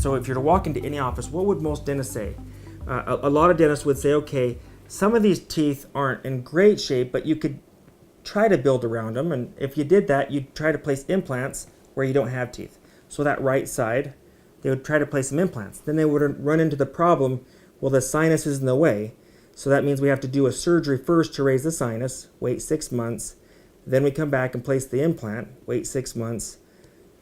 So if you're to walk into any office, what would most dentists say? A lot of dentists would say, okay, some of these teeth aren't in great shape, but you could try to build around them. And if you did that, you'd try to place implants where you don't have teeth. So that right side, they would try to place some implants. Then they would run into the problem, well, the sinus is in the way. So that means we have to do a surgery first to raise the sinus, wait 6 months. Then we come back and place the implant, wait 6 months.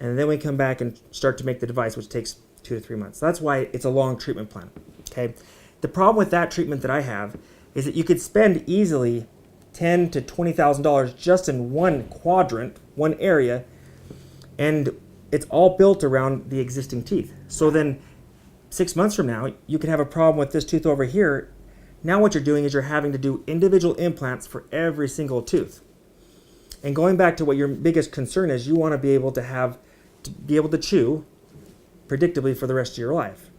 And then we come back and start to make the device, which takes 2 to 3 months. So that's why it's a long treatment plan. Okay. The problem with that treatment that I have is that you could spend easily $10,000 to $20,000 just in one quadrant, one area, and it's all built around the existing teeth. So then 6 months from now, you could have a problem with this tooth over here. Now what you're doing is you're having to do individual implants for every single tooth. And going back to what your biggest concern is, you want to be able to chew predictably for the rest of your life.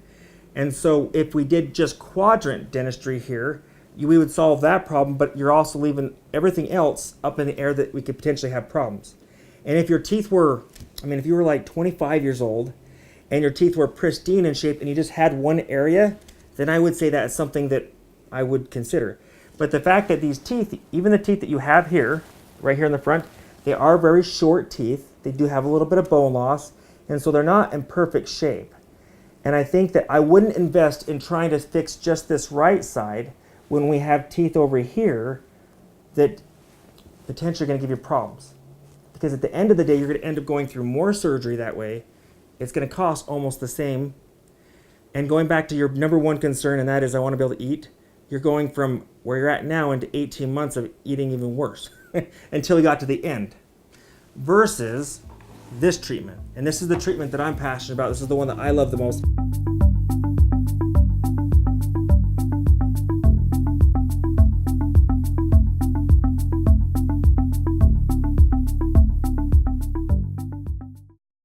And so if we did just quadrant dentistry here, we would solve that problem, but you're also leaving everything else up in the air that we could potentially have problems. And if your teeth were, if you were like 25 years old and your teeth were pristine in shape and you just had one area, then I would say that is something that I would consider. But the fact that these teeth, even the teeth that you have here, right here in the front, they are very short teeth. They do have a little bit of bone loss, and so they're not in perfect shape. And I think that I wouldn't invest in trying to fix just this right side when we have teeth over here that potentially are going to give you problems. Because at the end of the day, you're going to end up going through more surgery that way. It's going to cost almost the same. And going back to your number one concern, and that is I want to be able to eat, you're going from where you're at now into 18 months of eating even worse until you got to the end. Versus this treatment. And this is the treatment that I'm passionate about. This is the one that I love the most.